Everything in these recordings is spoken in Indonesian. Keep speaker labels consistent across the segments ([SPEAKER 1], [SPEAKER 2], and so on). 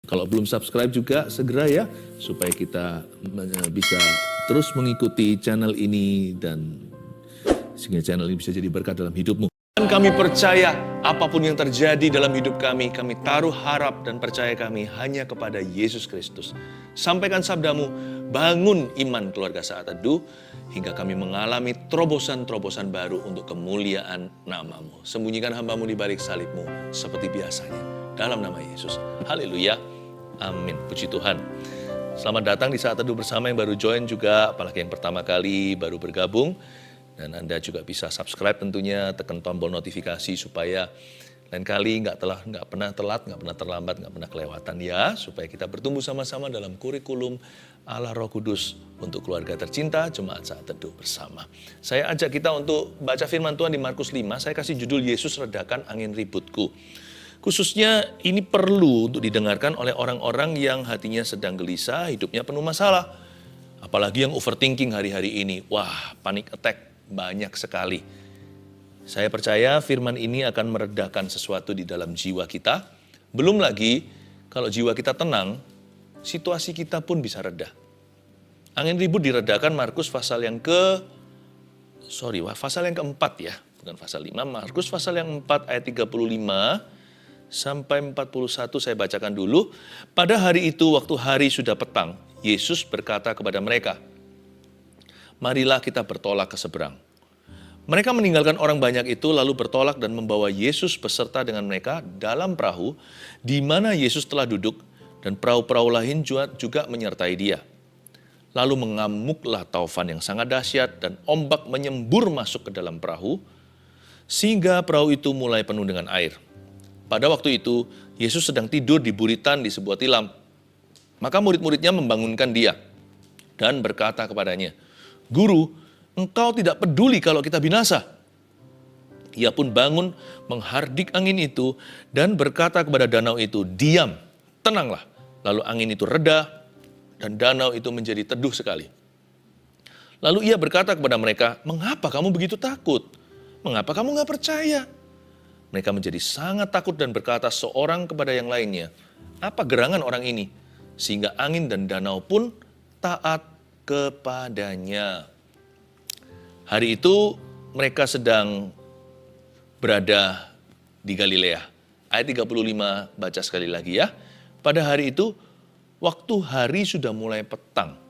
[SPEAKER 1] Kalau belum subscribe juga segera ya, supaya kita bisa terus mengikuti channel ini dan sehingga channel ini bisa jadi berkat dalam hidupmu. Dan kami percaya apapun yang terjadi dalam hidup kami taruh harap dan percaya kami hanya kepada Yesus Kristus. Sampaikan sabdamu, bangun iman keluarga Saat Teduh, hingga kami mengalami terobosan-terobosan baru untuk kemuliaan nama-Mu. Sembunyikan hamba-Mu di balik salib-Mu seperti biasanya. Dalam nama Yesus. Haleluya. Amin. Puji Tuhan. Selamat datang di Saat Teduh bersama yang baru join juga, apalagi yang pertama kali baru bergabung. Dan Anda juga bisa subscribe tentunya, tekan tombol notifikasi supaya lain kali nggak pernah telat, nggak pernah terlambat, nggak pernah kelewatan ya. Supaya kita bertumbuh sama-sama dalam kurikulum Allah Roh Kudus untuk keluarga tercinta Jemaat Saat Teduh bersama. Saya ajak kita untuk baca firman Tuhan di Markus 5, saya kasih judul Yesus Redakan Angin Ributku. Khususnya ini perlu untuk didengarkan oleh orang-orang yang hatinya sedang gelisah, hidupnya penuh masalah. Apalagi yang overthinking hari-hari ini. Wah, panic attack banyak sekali. Saya percaya firman ini akan meredakan sesuatu di dalam jiwa kita. Belum lagi, kalau jiwa kita tenang, situasi kita pun bisa reda. Angin ribut diredakan Markus pasal yang keempat ya. Bukan pasal 5, Markus pasal yang 4 ayat 35 sampai 41 saya bacakan dulu. Pada hari itu, waktu hari sudah petang, Yesus berkata kepada mereka, "Marilah kita bertolak ke seberang." Mereka meninggalkan orang banyak itu lalu bertolak dan membawa Yesus beserta dengan mereka dalam perahu di mana Yesus telah duduk, dan perahu-perahu lain juga menyertai dia. Lalu mengamuklah taufan yang sangat dahsyat dan ombak menyembur masuk ke dalam perahu sehingga perahu itu mulai penuh dengan air. Pada waktu itu, Yesus sedang tidur di buritan di sebuah tilam. Maka murid-muridnya membangunkan dia dan berkata kepadanya, "Guru, engkau tidak peduli kalau kita binasa." Ia pun bangun, menghardik angin itu dan berkata kepada danau itu, "Diam, tenanglah." Lalu angin itu reda dan danau itu menjadi teduh sekali. Lalu ia berkata kepada mereka, "Mengapa kamu begitu takut? Mengapa kamu nggak percaya?" Mereka menjadi sangat takut dan berkata seorang kepada yang lainnya, "Apa gerangan orang ini?" Sehingga angin dan danau pun taat kepadanya. Hari itu mereka sedang berada di Galilea. Ayat 35 baca sekali lagi ya. Pada hari itu, waktu hari sudah mulai petang,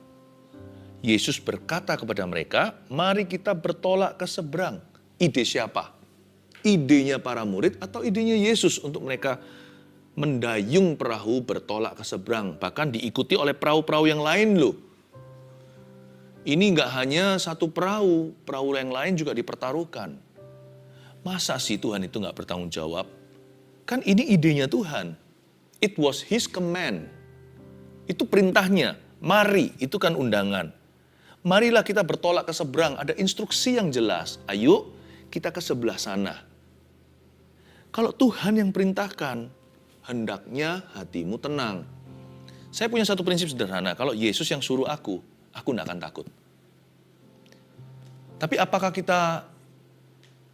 [SPEAKER 1] Yesus berkata kepada mereka, "Mari kita bertolak ke seberang." Ide siapa? Idenya para murid atau idenya Yesus untuk mereka mendayung perahu bertolak ke seberang. Bahkan diikuti oleh perahu-perahu yang lain loh. Ini nggak hanya satu perahu, perahu yang lain juga dipertaruhkan. Masa sih Tuhan itu nggak bertanggung jawab? Kan ini idenya Tuhan. It was His command. Itu perintahnya. Mari, itu kan undangan. Marilah kita bertolak ke seberang. Ada instruksi yang jelas. Ayo kita ke sebelah sana. Kalau Tuhan yang perintahkan, hendaknya hatimu tenang. Saya punya satu prinsip sederhana. Kalau Yesus yang suruh aku tidak akan takut. Tapi apakah kita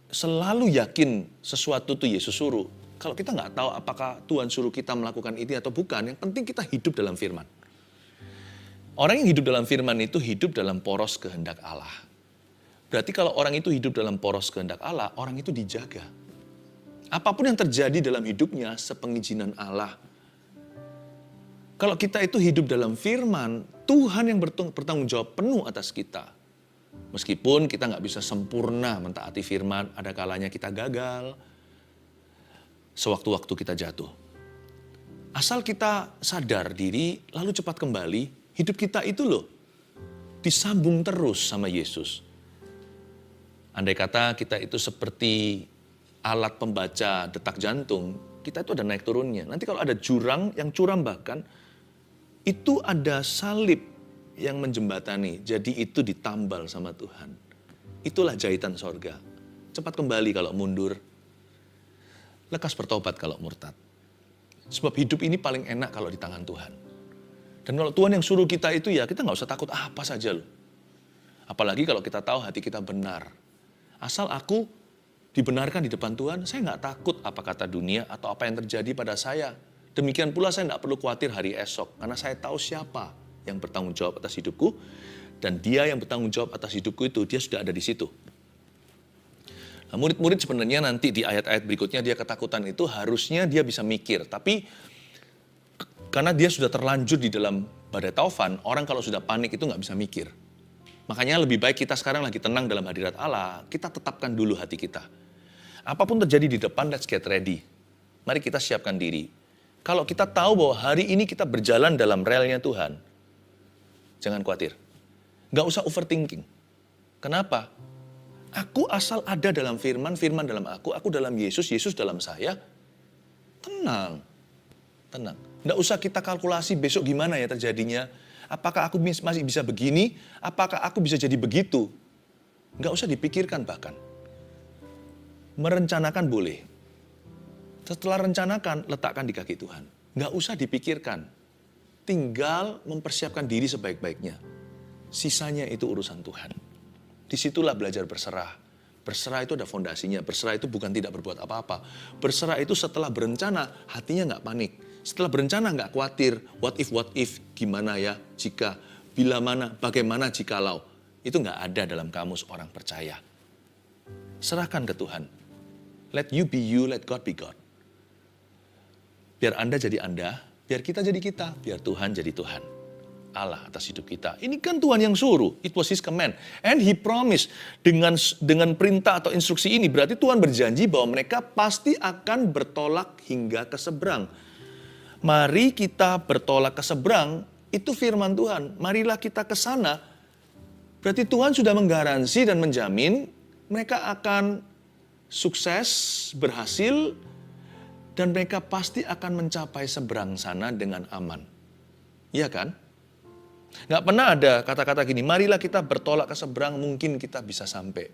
[SPEAKER 1] selalu yakin sesuatu itu Yesus suruh? Kalau kita nggak tahu apakah Tuhan suruh kita melakukan ini atau bukan, yang penting kita hidup dalam firman. Orang yang hidup dalam firman itu hidup dalam poros kehendak Allah. Berarti kalau orang itu hidup dalam poros kehendak Allah, orang itu dijaga. Apapun yang terjadi dalam hidupnya, sepengizinan Allah. Kalau kita itu hidup dalam firman, Tuhan yang bertanggung jawab penuh atas kita. Meskipun kita nggak bisa sempurna mentaati firman, ada kalanya kita gagal. Sewaktu-waktu kita jatuh. Asal kita sadar diri, lalu cepat kembali, hidup kita itu loh, disambung terus sama Yesus. Andai kata kita itu seperti alat pembaca detak jantung, kita itu ada naik turunnya. Nanti kalau ada jurang yang curam bahkan, itu ada salib yang menjembatani. Jadi itu ditambal sama Tuhan. Itulah jahitan sorga. Cepat kembali kalau mundur. Lekas bertobat kalau murtad. Sebab hidup ini paling enak kalau di tangan Tuhan. Dan kalau Tuhan yang suruh kita itu ya kita nggak usah takut apa saja loh. Apalagi kalau kita tahu hati kita benar. Asal aku dibenarkan di depan Tuhan, saya nggak takut apa kata dunia atau apa yang terjadi pada saya. Demikian pula saya tidak perlu khawatir hari esok, karena saya tahu siapa yang bertanggung jawab atas hidupku, dan dia yang bertanggung jawab atas hidupku itu, dia sudah ada di situ. Nah, murid-murid sebenarnya nanti di ayat-ayat berikutnya dia ketakutan itu harusnya dia bisa mikir, tapi karena dia sudah terlanjur di dalam badai taufan, orang kalau sudah panik itu nggak bisa mikir. Makanya lebih baik kita sekarang lagi tenang dalam hadirat Allah, kita tetapkan dulu hati kita. Apapun terjadi di depan, let's get ready. Mari kita siapkan diri. Kalau kita tahu bahwa hari ini kita berjalan dalam relnya Tuhan, jangan khawatir. Nggak usah overthinking. Kenapa? Aku asal ada dalam firman, firman dalam aku dalam Yesus, Yesus dalam saya. Tenang. Tenang. Nggak usah kita kalkulasi besok gimana ya terjadinya. Apakah aku masih bisa begini? Apakah aku bisa jadi begitu? Nggak usah dipikirkan bahkan. Merencanakan boleh. Setelah rencanakan, letakkan di kaki Tuhan. Nggak usah dipikirkan. Tinggal mempersiapkan diri sebaik-baiknya. Sisanya itu urusan Tuhan. Disitulah belajar berserah. Berserah itu ada fondasinya. Berserah itu bukan tidak berbuat apa-apa. Berserah itu setelah berencana, hatinya nggak panik. Setelah berencana nggak khawatir. What if, gimana ya, jika, bila mana, bagaimana jikalau. Itu nggak ada dalam kamus orang percaya. Serahkan ke Tuhan. Let you be you, let God be God. Biar Anda jadi Anda, biar kita jadi kita, biar Tuhan jadi Tuhan. Allah atas hidup kita. Ini kan Tuhan yang suruh. It was His command. And He promised. Dengan perintah atau instruksi ini, berarti Tuhan berjanji bahwa mereka pasti akan bertolak hingga ke seberang. Mari kita bertolak ke seberang, itu firman Tuhan. Marilah kita ke sana. Berarti Tuhan sudah menggaransi dan menjamin mereka akan sukses, berhasil, dan mereka pasti akan mencapai seberang sana dengan aman. Iya kan? Nggak pernah ada kata-kata gini, marilah kita bertolak ke seberang, mungkin kita bisa sampai.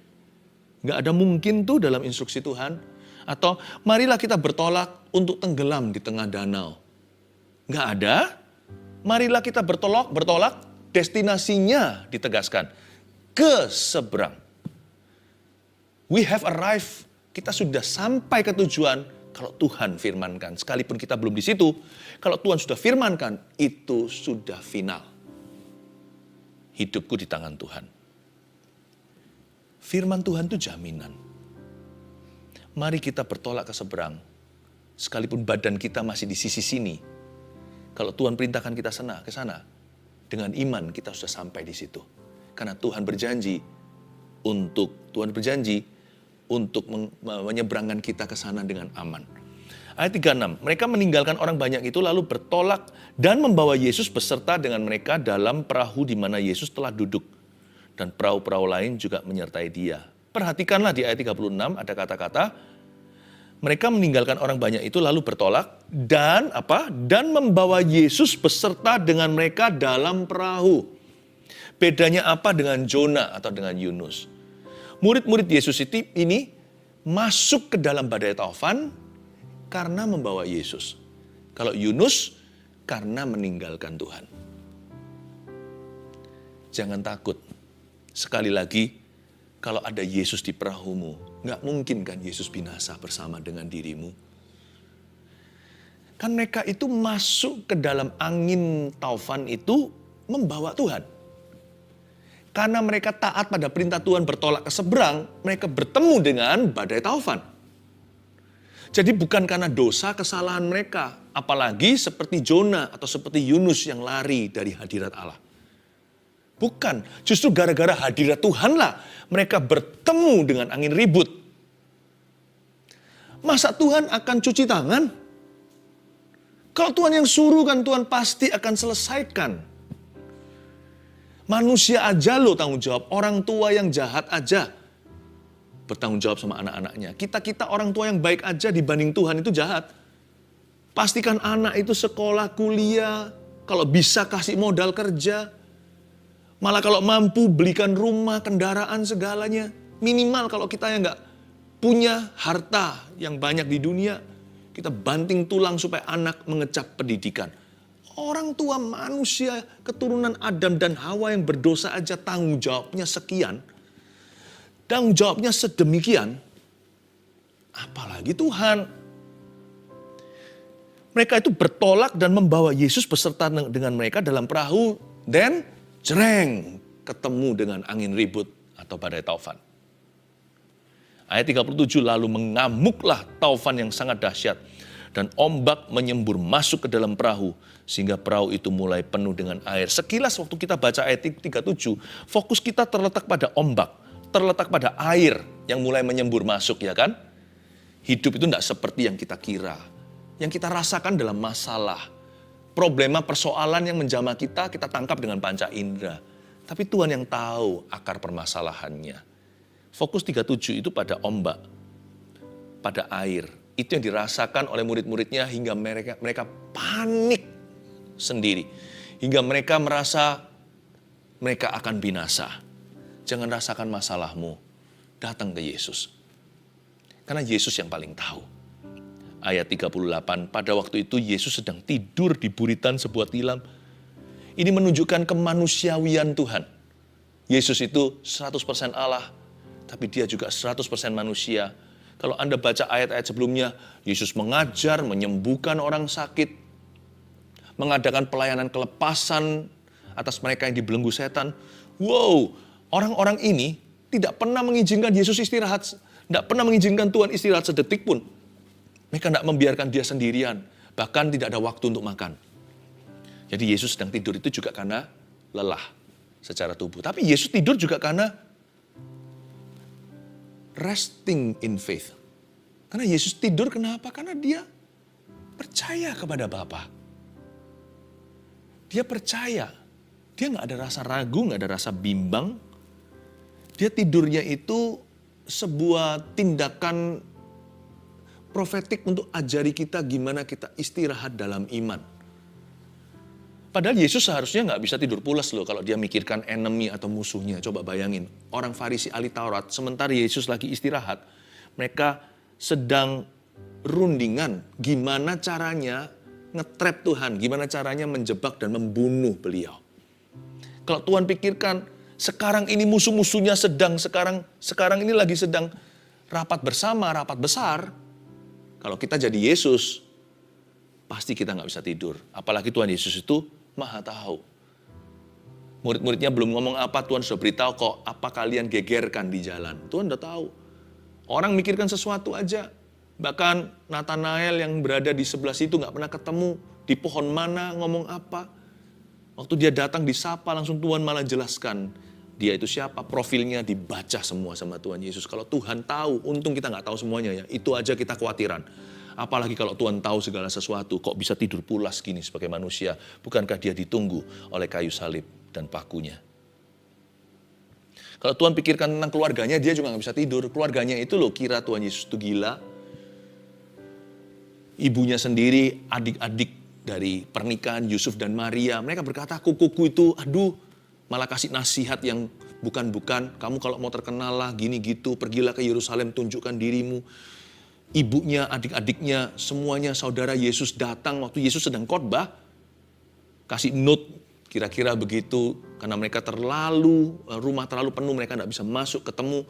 [SPEAKER 1] Nggak ada mungkin tuh dalam instruksi Tuhan. Atau marilah kita bertolak untuk tenggelam di tengah danau. Nggak ada. Marilah kita bertolak, destinasinya ditegaskan. Ke seberang. We have arrived. Kita sudah sampai ke tujuan kalau Tuhan firmankan. Sekalipun kita belum di situ, kalau Tuhan sudah firmankan, itu sudah final. Hidupku di tangan Tuhan. Firman Tuhan itu jaminan. Mari kita bertolak ke seberang. Sekalipun badan kita masih di sisi sini. Kalau Tuhan perintahkan kita ke sana, dengan iman kita sudah sampai di situ. Karena Tuhan berjanji untuk menyeberangkan kita ke sana dengan aman. Ayat 36, mereka meninggalkan orang banyak itu lalu bertolak dan membawa Yesus beserta dengan mereka dalam perahu di mana Yesus telah duduk. Dan perahu-perahu lain juga menyertai dia. Perhatikanlah di ayat 36 ada kata-kata, mereka meninggalkan orang banyak itu lalu bertolak dan membawa Yesus beserta dengan mereka dalam perahu. Bedanya apa dengan Jona atau dengan Yunus? Murid-murid Yesus ini masuk ke dalam badai taufan karena membawa Yesus. Kalau Yunus, karena meninggalkan Tuhan. Jangan takut. Sekali lagi, kalau ada Yesus di perahumu, nggak mungkin kan Yesus binasa bersama dengan dirimu. Kan mereka itu masuk ke dalam angin taufan itu membawa Tuhan. Karena mereka taat pada perintah Tuhan bertolak ke seberang, mereka bertemu dengan badai taufan. Jadi bukan karena dosa kesalahan mereka, apalagi seperti Jona atau seperti Yunus yang lari dari hadirat Allah. Bukan, justru gara-gara hadirat Tuhanlah mereka bertemu dengan angin ribut. Masa Tuhan akan cuci tangan? Kalau Tuhan yang suruh kan Tuhan pasti akan selesaikan. Manusia aja loh tanggung jawab, orang tua yang jahat aja bertanggung jawab sama anak-anaknya. Kita orang tua yang baik aja dibanding Tuhan itu jahat. Pastikan anak itu sekolah, kuliah, kalau bisa kasih modal kerja. Malah kalau mampu belikan rumah, kendaraan, segalanya. Minimal kalau kita yang nggak punya harta yang banyak di dunia, kita banting tulang supaya anak mengecap pendidikan. Orang tua manusia keturunan Adam dan Hawa yang berdosa aja tanggung jawabnya sekian. Tanggung jawabnya sedemikian. Apalagi Tuhan. Mereka itu bertolak dan membawa Yesus beserta dengan mereka dalam perahu. Dan jereng, ketemu dengan angin ribut atau badai taufan. Ayat 37, lalu mengamuklah taufan yang sangat dahsyat. Dan ombak menyembur masuk ke dalam perahu. Sehingga perahu itu mulai penuh dengan air. Sekilas waktu kita baca ayat 37, fokus kita terletak pada ombak. Terletak pada air yang mulai menyembur masuk, ya kan? Hidup itu tidak seperti yang kita kira. Yang kita rasakan dalam masalah. Problema persoalan yang menjamah kita tangkap dengan panca indera. Tapi Tuhan yang tahu akar permasalahannya. Fokus 37 itu pada ombak. Pada air. Itu yang dirasakan oleh murid-muridnya hingga mereka panik sendiri. Hingga mereka merasa mereka akan binasa. Jangan rasakan masalahmu. Datang ke Yesus. Karena Yesus yang paling tahu. Ayat 38, pada waktu itu Yesus sedang tidur di buritan sebuah tilam. Ini menunjukkan kemanusiawian Tuhan. Yesus itu 100% Allah, tapi dia juga 100% manusia. Kalau Anda baca ayat-ayat sebelumnya, Yesus mengajar, menyembuhkan orang sakit, mengadakan pelayanan kelepasan atas mereka yang dibelenggu setan. Wow, orang-orang ini tidak pernah mengizinkan Yesus istirahat, tidak pernah mengizinkan Tuhan istirahat sedetik pun. Mereka tidak membiarkan dia sendirian, bahkan tidak ada waktu untuk makan. Jadi Yesus sedang tidur itu juga karena lelah secara tubuh. Tapi Yesus tidur juga karena resting in faith. Karena Yesus tidur kenapa? Karena dia percaya kepada Bapa. Dia percaya. Dia nggak ada rasa ragu, nggak ada rasa bimbang. Dia tidurnya itu sebuah tindakan profetik untuk ajari kita gimana kita istirahat dalam iman. Padahal Yesus seharusnya nggak bisa tidur pulas loh kalau dia mikirkan enemy atau musuhnya. Coba bayangin, orang Farisi ahli Taurat, sementara Yesus lagi istirahat, mereka sedang rundingan gimana caranya nge-trap Tuhan, gimana caranya menjebak dan membunuh beliau. Kalau Tuhan pikirkan, sekarang ini musuh-musuhnya sekarang ini lagi sedang rapat bersama, rapat besar. Kalau kita jadi Yesus, pasti kita nggak bisa tidur. Apalagi Tuhan Yesus itu Maha tahu. Murid-muridnya belum ngomong apa, Tuhan sudah beritahu kok apa kalian gegerkan di jalan. Tuhan udah tahu. Orang mikirkan sesuatu aja. Bahkan Nathanael yang berada di sebelah situ nggak pernah ketemu. Di pohon mana ngomong apa. Waktu dia datang disapa langsung Tuhan malah jelaskan. Dia itu siapa, profilnya dibaca semua sama Tuhan Yesus. Kalau Tuhan tahu, untung kita nggak tahu semuanya ya. Itu aja kita khawatiran. Apalagi kalau Tuhan tahu segala sesuatu, kok bisa tidur pulas gini sebagai manusia? Bukankah dia ditunggu oleh kayu salib dan pakunya? Kalau Tuhan pikirkan tentang keluarganya, dia juga nggak bisa tidur. Keluarganya itu loh, kira Tuhan Yesus itu gila. Ibunya sendiri, adik-adik dari pernikahan Yusuf dan Maria, mereka berkata, kukuku itu, aduh, malah kasih nasihat yang bukan-bukan. Kamu kalau mau terkenal lah, gini gitu, pergilah ke Yerusalem, tunjukkan dirimu. Ibunya, adik-adiknya, semuanya saudara Yesus datang waktu Yesus sedang khotbah. Kasih note, kira-kira begitu. Karena mereka rumah terlalu penuh, mereka tidak bisa masuk, ketemu.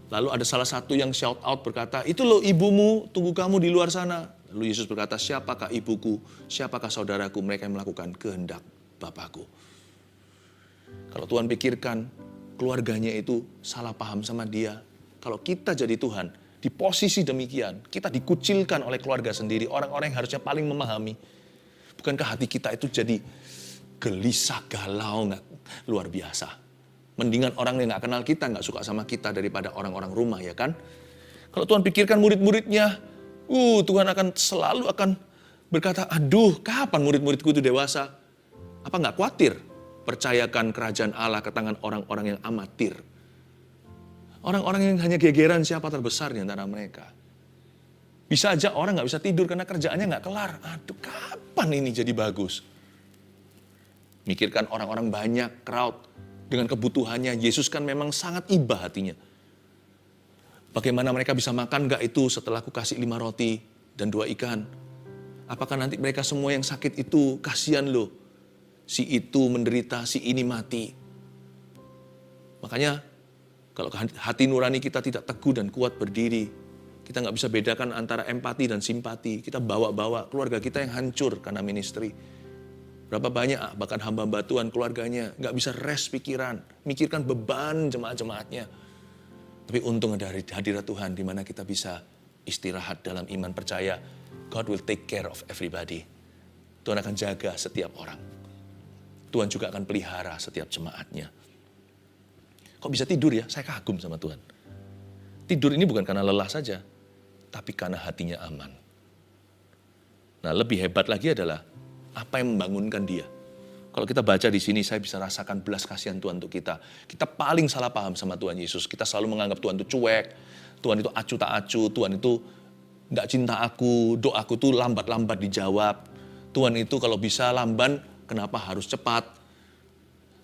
[SPEAKER 1] Lalu ada salah satu yang shout out berkata, itu loh ibumu, tunggu kamu di luar sana. Lalu Yesus berkata, siapakah ibuku, siapakah saudaraku, mereka yang melakukan kehendak Bapakku. Kalau Tuhan pikirkan, keluarganya itu salah paham sama dia. Kalau kita jadi Tuhan, di posisi demikian, kita dikucilkan oleh keluarga sendiri, orang-orang yang harusnya paling memahami. Bukankah hati kita itu jadi gelisah, galau, nggak luar biasa. Mendingan orang yang nggak kenal kita, nggak suka sama kita daripada orang-orang rumah, ya kan? Kalau Tuhan pikirkan murid-muridnya, Tuhan selalu akan berkata, aduh, kapan murid-muridku itu dewasa? Apa nggak khawatir? Percayakan kerajaan Allah ke tangan orang-orang yang amatir. Orang-orang yang hanya gegeran siapa terbesar di antara mereka. Bisa aja orang nggak bisa tidur karena kerjaannya nggak kelar. Aduh, kapan ini jadi bagus? Mikirkan orang-orang banyak, crowd, dengan kebutuhannya. Yesus kan memang sangat iba hatinya. Bagaimana mereka bisa makan nggak itu setelah aku kasih 5 roti dan 2 ikan? Apakah nanti mereka semua yang sakit itu, kasihan loh. Si itu menderita, si ini mati. Makanya, kalau hati nurani kita tidak teguh dan kuat berdiri, Kita nggak bisa bedakan antara empati dan simpati. Kita bawa-bawa keluarga kita yang hancur karena ministry. Berapa banyak bahkan hamba-hamba Tuhan keluarganya nggak bisa rest pikiran, mikirkan beban jemaat-jemaatnya. Tapi untung ada hadirat Tuhan di mana kita bisa istirahat dalam iman percaya. God will take care of everybody. Tuhan akan jaga setiap orang. Tuhan juga akan pelihara setiap jemaatnya. Kok bisa tidur ya? Saya kagum sama Tuhan. Tidur ini bukan karena lelah saja, tapi karena hatinya aman. Nah, lebih hebat lagi adalah apa yang membangunkan dia. Kalau kita baca di sini, saya bisa rasakan belas kasihan Tuhan untuk kita. Kita paling salah paham sama Tuhan Yesus. Kita selalu menganggap Tuhan itu cuek, Tuhan itu acu tak acu, Tuhan itu nggak cinta aku, doaku tuh lambat-lambat dijawab. Tuhan itu kalau bisa lamban, kenapa harus cepat?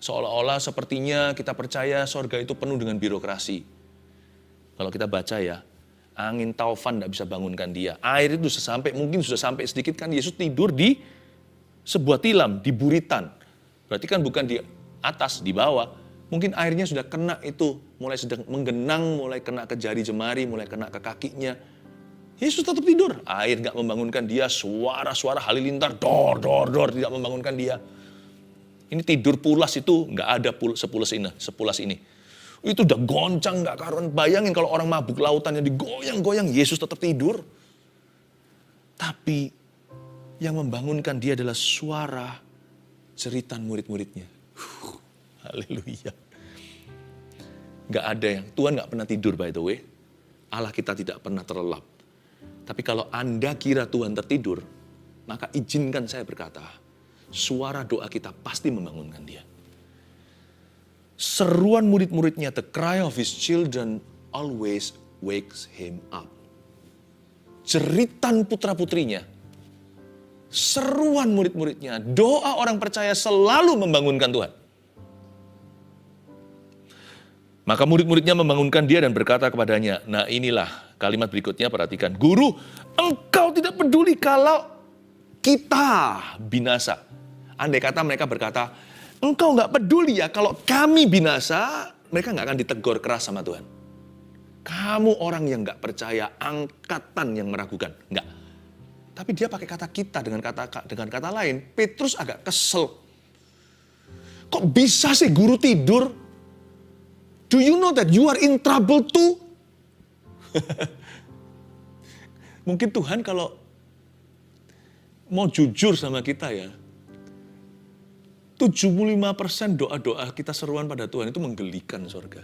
[SPEAKER 1] Seolah-olah sepertinya kita percaya sorga itu penuh dengan birokrasi. Kalau kita baca ya, angin taufan tidak bisa bangunkan dia. Air itu mungkin sudah sampai sedikit kan Yesus tidur di sebuah tilam, di buritan. Berarti kan bukan di atas, di bawah. Mungkin airnya sudah kena itu, mulai sedang menggenang, mulai kena ke jari jemari, mulai kena ke kakinya. Yesus tetap tidur. Air gak membangunkan dia, suara-suara halilintar, dor, tidak membangunkan dia. Ini tidur pulas itu gak ada sepulas ini. Itu udah goncang gak karuan. Bayangin kalau orang mabuk lautannya digoyang-goyang, Yesus tetap tidur. Tapi yang membangunkan dia adalah suara jeritan murid-muridnya. Haleluya. Gak ada yang, Tuhan gak pernah tidur by the way. Allah kita tidak pernah terlelap. Tapi kalau Anda kira Tuhan tertidur, maka izinkan saya berkata, suara doa kita pasti membangunkan dia. Seruan murid-muridnya, the cry of his children always wakes him up. Jeritan putra-putrinya, seruan murid-muridnya, doa orang percaya selalu membangunkan Tuhan. Maka murid-muridnya membangunkan dia dan berkata kepadanya, nah inilah kalimat berikutnya, perhatikan. Guru, engkau tidak peduli kalau kita binasa. Andai kata mereka berkata, engkau gak peduli ya kalau kami binasa, mereka gak akan ditegur keras sama Tuhan. Kamu orang yang gak percaya, angkatan yang meragukan. Enggak. Tapi dia pakai kata kita dengan kata lain. Petrus agak kesel. Kok bisa sih guru tidur? Do you know that you are in trouble too? Mungkin Tuhan kalau mau jujur sama kita ya, 75% doa-doa kita seruan pada Tuhan itu menggelikan surga.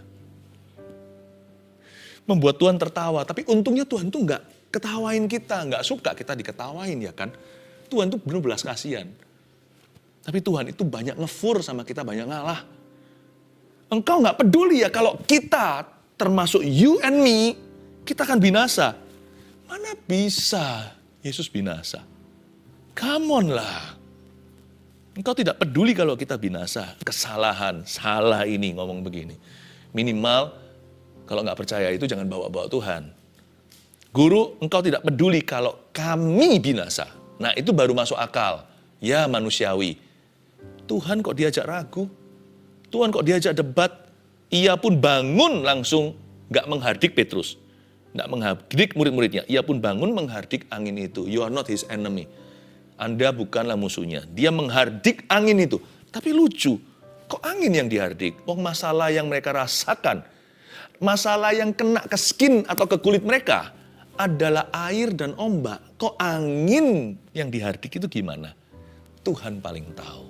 [SPEAKER 1] Membuat Tuhan tertawa, tapi untungnya Tuhan tuh enggak ketawain kita, nggak suka kita diketawain ya kan. Tuhan tuh benar belas kasihan. Tapi Tuhan itu banyak ngefur sama kita, banyak ngalah. Engkau nggak peduli ya kalau kita, termasuk you and me, kita akan binasa. Mana bisa Yesus binasa? Come on lah. Engkau tidak peduli kalau kita binasa. Kesalahan, salah ini ngomong begini. Minimal kalau nggak percaya itu jangan bawa-bawa Tuhan. Guru, engkau tidak peduli kalau kami binasa. Nah itu baru masuk akal. Ya manusiawi. Tuhan kok diajak ragu? Tuhan kok diajak debat? Ia pun bangun langsung gak menghardik Petrus. Gak menghardik murid-muridnya. Ia pun bangun menghardik angin itu. You are not his enemy. Anda bukanlah musuhnya. Dia menghardik angin itu. Tapi lucu. Kok angin yang dihardik? Oh masalah yang mereka rasakan. Masalah yang kena ke skin atau ke kulit mereka adalah air dan ombak. Kok angin yang dihardik itu gimana? Tuhan paling tahu.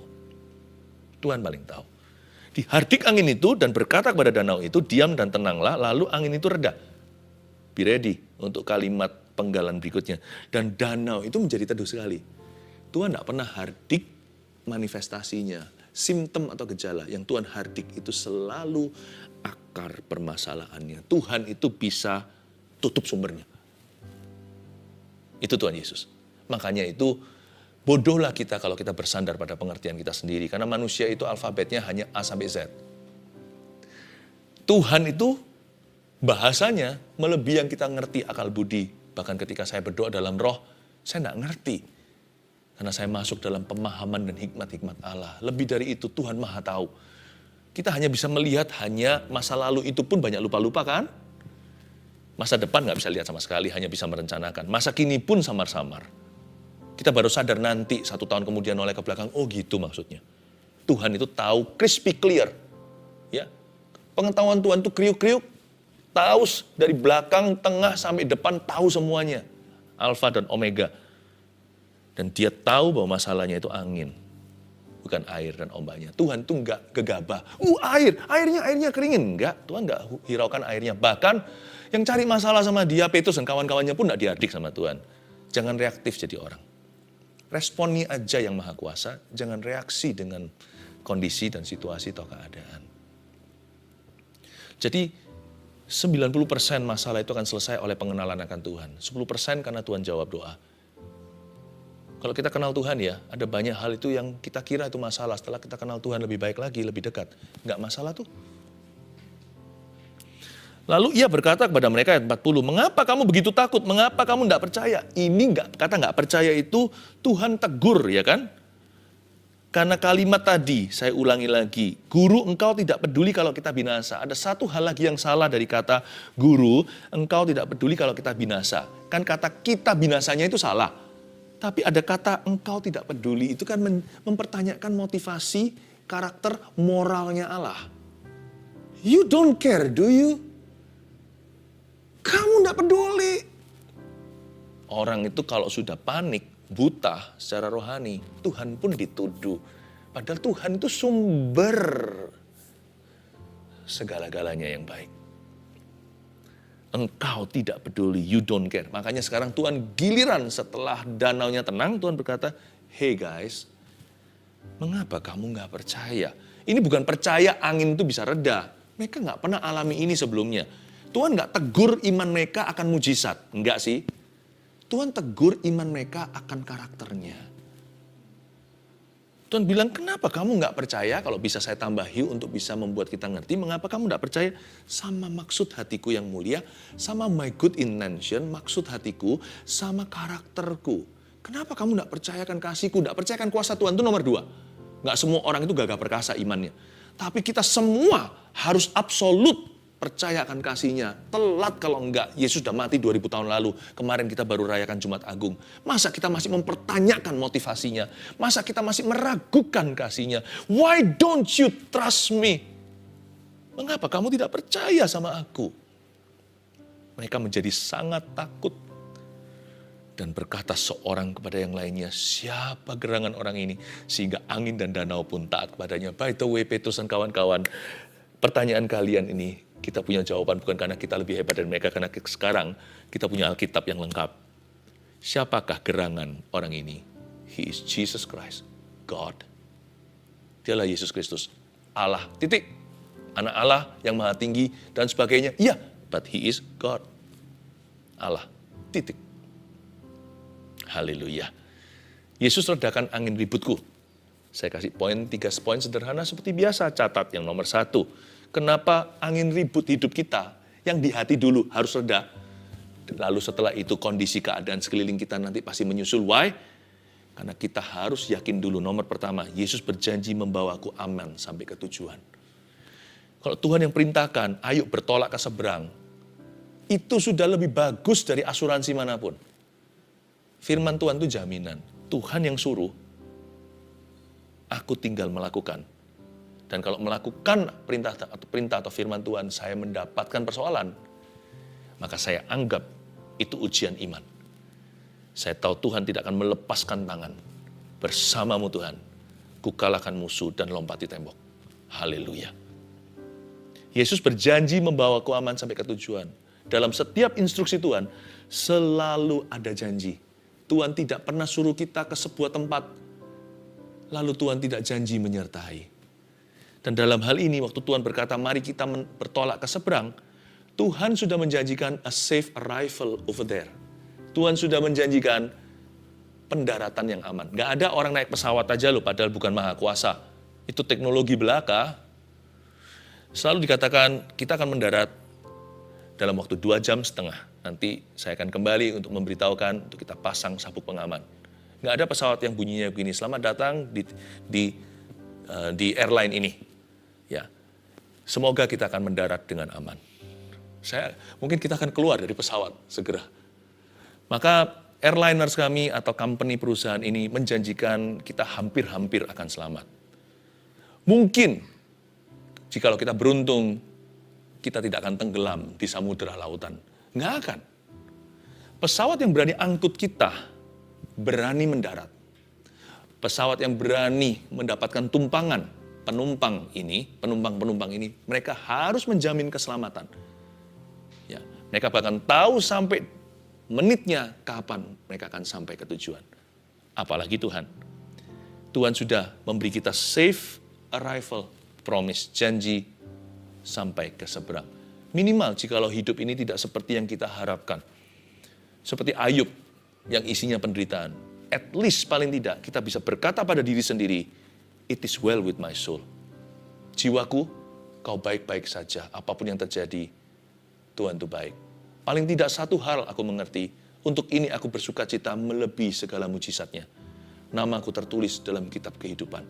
[SPEAKER 1] Tuhan paling tahu. Dihardik angin itu dan berkata kepada danau itu, diam dan tenanglah, lalu angin itu reda. Be ready untuk kalimat penggalan berikutnya. Dan danau itu menjadi teduh sekali. Tuhan tidak pernah hardik manifestasinya, simptom atau gejala. Yang Tuhan hardik itu selalu akar permasalahannya. Tuhan itu bisa tutup sumbernya. Itu Tuhan Yesus. Makanya itu bodohlah kita kalau kita bersandar pada pengertian kita sendiri. Karena manusia itu alfabetnya hanya A sampai Z. Tuhan itu bahasanya melebihi yang kita ngerti akal budi. Bahkan ketika saya berdoa dalam roh, saya tidak ngerti. Karena saya masuk dalam pemahaman dan hikmat-hikmat Allah. Lebih dari itu Tuhan Maha Tahu. Kita hanya bisa melihat hanya masa lalu itu pun banyak lupa-lupa kan? Masa depan nggak bisa lihat sama sekali, hanya bisa merencanakan. Masa kini pun samar-samar. Kita baru sadar nanti 1 tahun kemudian oleh ke belakang, oh gitu maksudnya. Tuhan itu tahu crispy clear. Ya. Pengetahuan Tuhan itu kriuk-kriuk, tahu dari belakang, tengah, sampai depan, tahu semuanya. Alfa dan Omega. Dan dia tahu bahwa masalahnya itu angin. Bukan air dan ombaknya. Tuhan tuh enggak gegabah. Airnya keringin. Enggak, Tuhan enggak hiraukan airnya. Bahkan yang cari masalah sama dia, Petrus dan kawan-kawannya pun enggak diadik sama Tuhan. Jangan reaktif jadi orang. Responi aja yang maha kuasa, jangan reaksi dengan kondisi dan situasi atau keadaan. Jadi 90% masalah itu akan selesai oleh pengenalan akan Tuhan. 10% karena Tuhan jawab doa. Kalau kita kenal Tuhan ya, ada banyak hal itu yang kita kira itu masalah. Setelah kita kenal Tuhan lebih baik lagi, lebih dekat. Enggak masalah tuh. Lalu ia berkata kepada mereka ayat 40, mengapa kamu begitu takut? Mengapa kamu enggak percaya? Ini kata enggak percaya itu Tuhan tegur ya kan? Karena kalimat tadi, saya ulangi lagi, guru engkau tidak peduli kalau kita binasa. Ada satu hal lagi yang salah dari kata guru, engkau tidak peduli kalau kita binasa. Kan kata kita binasanya itu salah. Tapi ada kata engkau tidak peduli, itu kan mempertanyakan motivasi, karakter, moralnya Allah. You don't care, do you? Kamu tidak peduli. Orang itu kalau sudah panik, buta secara rohani, Tuhan pun dituduh. Padahal Tuhan itu sumber segala-galanya yang baik. Engkau tidak peduli, you don't care. Makanya sekarang Tuhan giliran setelah danaunya tenang, Tuhan berkata, hey guys, mengapa kamu gak percaya? Ini bukan percaya angin itu bisa reda. Mereka gak pernah alami ini sebelumnya. Tuhan gak tegur iman mereka akan mujizat. Enggak sih. Tuhan tegur iman mereka akan karakternya. Tuhan bilang, kenapa kamu gak percaya kalau bisa saya tambahi untuk bisa membuat kita ngerti? Mengapa kamu gak percaya sama maksud hatiku yang mulia, sama my good intention, maksud hatiku, sama karakterku? Kenapa kamu gak percayakan kasihku, gak percayakan kuasa Tuhan? Itu nomor 2. Gak semua orang itu gagah perkasa imannya. Tapi kita semua harus absolut percaya akan kasihnya. Telat kalau enggak, Yesus sudah mati 2000 tahun lalu. Kemarin kita baru rayakan Jumat Agung. Masa kita masih mempertanyakan motivasinya? Masa kita masih meragukan kasihnya? Why don't you trust me? Mengapa kamu tidak percaya sama aku? Mereka menjadi sangat takut. Dan berkata seorang kepada yang lainnya, siapa gerangan orang ini? Sehingga angin dan danau pun taat kepadanya. By the way, Petrus dan kawan-kawan, pertanyaan kalian ini, kita punya jawaban bukan karena kita lebih hebat dari mereka, karena sekarang kita punya Alkitab yang lengkap. Siapakah gerangan orang ini? He is Jesus Christ, God. Dialah Yesus Kristus, Allah, titik. Anak Allah yang maha tinggi dan sebagainya. Iya, but he is God. Allah, titik. Haleluya. Yesus redakan angin ributku. Saya kasih 3 poin sederhana seperti biasa. Catat yang nomor 1. Kenapa angin ribut hidup kita yang di hati dulu harus reda. Lalu setelah itu kondisi keadaan sekeliling kita nanti pasti menyusul. Why? Karena kita harus yakin dulu. Nomor pertama, Yesus berjanji membawaku aman sampai ke tujuan. Kalau Tuhan yang perintahkan, ayo bertolak ke seberang. Itu sudah lebih bagus dari asuransi manapun. Firman Tuhan itu jaminan. Tuhan yang suruh, aku tinggal melakukan. Dan kalau melakukan perintah atau firman Tuhan, saya mendapatkan persoalan, maka saya anggap itu ujian iman. Saya tahu Tuhan tidak akan melepaskan tangan. Bersamamu Tuhan, kukalahkan musuh dan lompati tembok. Haleluya. Yesus berjanji membawaku aman sampai ke tujuan. Dalam setiap instruksi Tuhan, selalu ada janji. Tuhan tidak pernah suruh kita ke sebuah tempat, lalu Tuhan tidak janji menyertai. Dan dalam hal ini, waktu Tuhan berkata, mari kita bertolak ke seberang, Tuhan sudah menjanjikan a safe arrival over there. Tuhan sudah menjanjikan pendaratan yang aman. Gak ada orang naik pesawat aja loh, padahal bukan maha kuasa. Itu teknologi belaka. Selalu dikatakan, kita akan mendarat dalam waktu 2,5 jam. Nanti saya akan kembali untuk memberitahukan, untuk kita pasang sabuk pengaman. Gak ada pesawat yang bunyinya begini, selamat datang di airline ini. Ya, semoga kita akan mendarat dengan aman. Mungkin kita akan keluar dari pesawat segera. Maka airliners kami atau company perusahaan ini menjanjikan kita hampir-hampir akan selamat. Mungkin, jikalau kita beruntung, kita tidak akan tenggelam di samudera lautan. Nggak akan. Pesawat yang berani angkut kita, berani mendarat. Pesawat yang berani mendapatkan penumpang ini, mereka harus menjamin keselamatan. Ya, mereka bahkan tahu sampai menitnya kapan mereka akan sampai ke tujuan. Apalagi Tuhan. Tuhan sudah memberi kita safe arrival, promise, janji sampai ke seberang. Minimal jikalau hidup ini tidak seperti yang kita harapkan. Seperti Ayub yang isinya penderitaan. At least paling tidak kita bisa berkata pada diri sendiri, it is well with my soul. Jiwaku, kau baik-baik saja. Apapun yang terjadi, Tuhan itu baik. Paling tidak satu hal aku mengerti, untuk ini aku bersuka cita melebihi segala mujizatnya. Namaku tertulis dalam kitab kehidupan.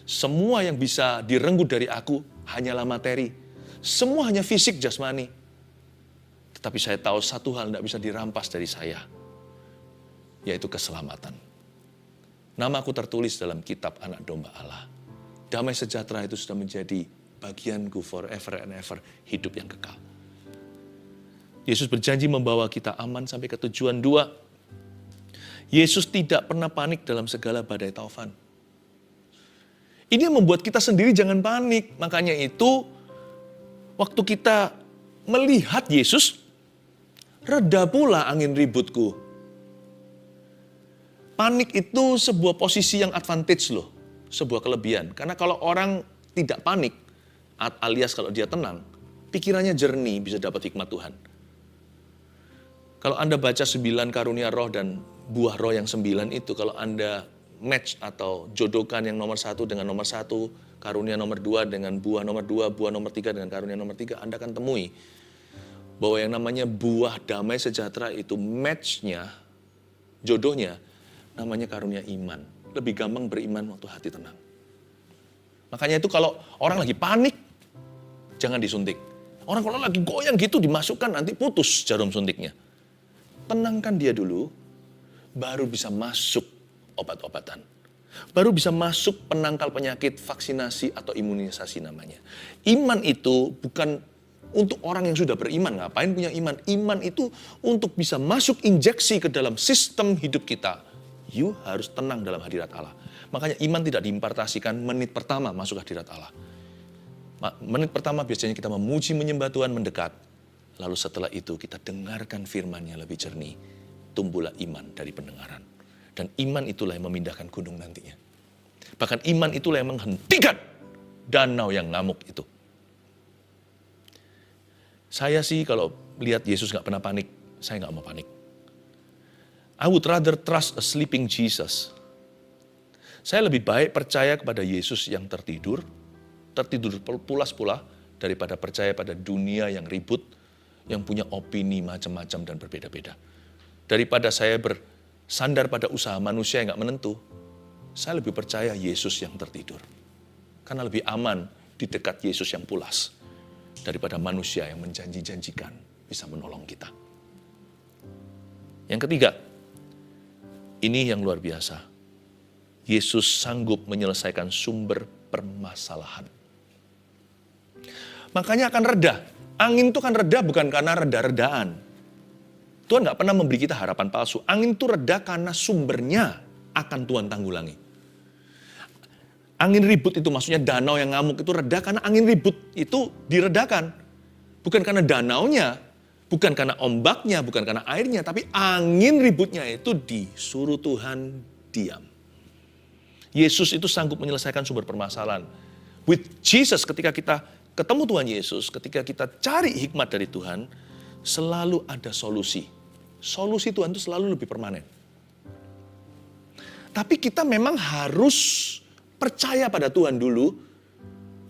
[SPEAKER 1] Semua yang bisa direnggut dari aku hanyalah materi. Semua hanya fisik jasmani. Tetapi saya tahu satu hal tidak bisa dirampas dari saya, yaitu keselamatan. Namaku tertulis dalam kitab Anak Domba Allah. Damai sejahtera itu sudah menjadi bagianku forever and ever, hidup yang kekal. Yesus berjanji membawa kita aman sampai ke tujuan. 2, Yesus tidak pernah panik dalam segala badai taufan. Ini yang membuat kita sendiri jangan panik. Makanya itu, waktu kita melihat Yesus, reda pula angin ributku. Panik itu sebuah posisi yang advantage loh, sebuah kelebihan. Karena kalau orang tidak panik, alias kalau dia tenang, pikirannya jernih, bisa dapat hikmat Tuhan. Kalau Anda baca 9 karunia roh dan buah roh yang 9 itu, kalau Anda match atau jodohkan yang nomor 1 dengan nomor 1, karunia nomor 2 dengan buah nomor 2, buah nomor 3 dengan karunia nomor 3, Anda akan temui bahwa yang namanya buah damai sejahtera itu match-nya, jodohnya, namanya karunia iman. Lebih gampang beriman waktu hati tenang. Makanya itu kalau orang lagi panik, jangan disuntik. Orang kalau lagi goyang gitu dimasukkan, nanti putus jarum suntiknya. Tenangkan dia dulu, baru bisa masuk obat-obatan. Baru bisa masuk penangkal penyakit, vaksinasi atau imunisasi namanya. Iman itu bukan untuk orang yang sudah beriman, ngapain punya iman? Iman itu untuk bisa masuk injeksi ke dalam sistem hidup kita. You harus tenang dalam hadirat Allah. Makanya iman tidak diimpartasikan menit pertama masuk hadirat Allah. Menit pertama biasanya kita memuji, menyembah Tuhan, mendekat. Lalu setelah itu kita dengarkan firman-Nya lebih jernih. Tumbuhlah iman dari pendengaran. Dan iman itulah yang memindahkan gunung nantinya. Bahkan iman itulah yang menghentikan danau yang ngamuk itu. Saya sih kalau lihat Yesus gak pernah panik, saya gak mau panik. I would rather trust a sleeping Jesus. Saya lebih baik percaya kepada Yesus yang tertidur pulas-pulas, daripada percaya pada dunia yang ribut, yang punya opini macam-macam dan berbeda-beda. Daripada saya bersandar pada usaha manusia yang gak menentu, saya lebih percaya Yesus yang tertidur. Karena lebih aman di dekat Yesus yang pulas, daripada manusia yang menjanji-janjikan bisa menolong kita. Yang ketiga, ini yang luar biasa. Yesus sanggup menyelesaikan sumber permasalahan. Makanya akan reda. Angin itu kan reda bukan karena reda-redaan. Tuhan gak pernah memberi kita harapan palsu. Angin itu reda karena sumbernya akan Tuhan tanggulangi. Angin ribut itu maksudnya danau yang ngamuk itu reda karena angin ribut itu diredakan. Bukan karena danaunya, bukan karena ombaknya, bukan karena airnya, tapi angin ributnya itu disuruh Tuhan diam. Yesus itu sanggup menyelesaikan sumber permasalahan. With Jesus, ketika kita ketemu Tuhan Yesus, ketika kita cari hikmat dari Tuhan, selalu ada solusi. Solusi Tuhan itu selalu lebih permanen. Tapi kita memang harus percaya pada Tuhan dulu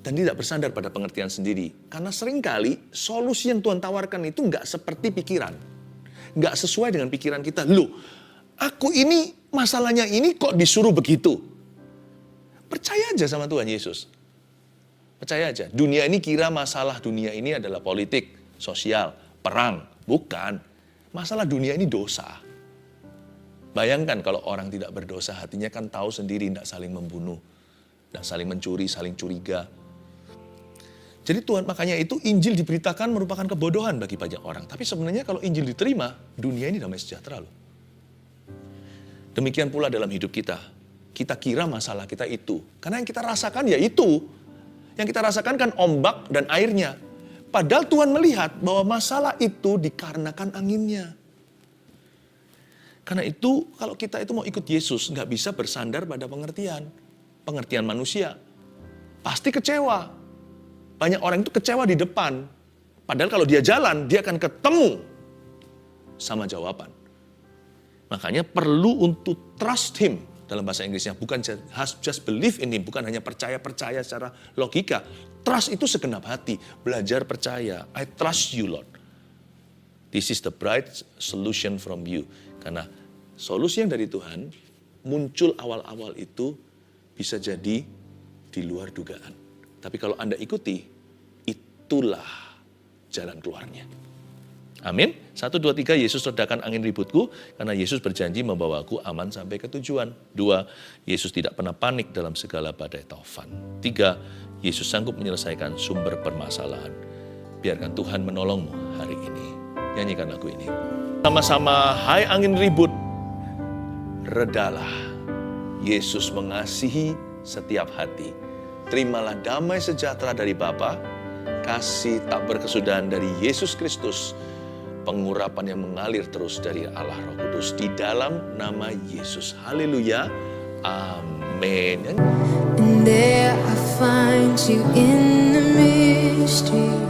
[SPEAKER 1] dan tidak bersandar pada pengertian sendiri. Karena seringkali solusi yang Tuhan tawarkan itu nggak seperti pikiran. Nggak sesuai dengan pikiran kita. Loh, aku ini masalahnya ini kok disuruh begitu? Percaya aja sama Tuhan Yesus. Percaya aja, dunia ini kira masalah dunia ini adalah politik, sosial, perang. Bukan. Masalah dunia ini dosa. Bayangkan kalau orang tidak berdosa, hatinya kan tahu sendiri, tidak saling membunuh, tidak saling mencuri, saling curiga. Jadi Tuhan, makanya itu Injil diberitakan merupakan kebodohan bagi banyak orang. Tapi sebenarnya kalau Injil diterima, dunia ini damai sejahtera loh. Demikian pula dalam hidup kita. Kita kira masalah kita itu. Karena yang kita rasakan ya itu. Yang kita rasakan kan ombak dan airnya. Padahal Tuhan melihat bahwa masalah itu dikarenakan anginnya. Karena itu kalau kita itu mau ikut Yesus, nggak bisa bersandar pada pengertian manusia. Pasti kecewa. Banyak orang itu kecewa di depan. Padahal kalau dia jalan, dia akan ketemu sama jawaban. Makanya perlu untuk trust him dalam bahasa Inggrisnya. Bukan just believe in him, bukan hanya percaya secara logika. Trust itu segenap hati, belajar percaya. I trust you Lord. This is the bright solution from you. Karena solusi yang dari Tuhan muncul awal-awal itu bisa jadi di luar dugaan. Tapi kalau Anda ikuti, itulah jalan keluarnya. Amin. 1, 2, 3, Yesus redakan angin ributku, karena Yesus berjanji membawaku aman sampai ke tujuan. 2, Yesus tidak pernah panik dalam segala badai taufan. 3, Yesus sanggup menyelesaikan sumber permasalahan. Biarkan Tuhan menolongmu hari ini. Nyanyikan lagu ini. Sama-sama, hai angin ribut, redalah. Yesus mengasihi setiap hati. Terimalah damai sejahtera dari Bapa, kasih tak berkesudahan dari Yesus Kristus, pengurapan yang mengalir terus dari Allah Roh Kudus di dalam nama Yesus. Haleluya. Amin.
[SPEAKER 2] And there I find you in the mystery.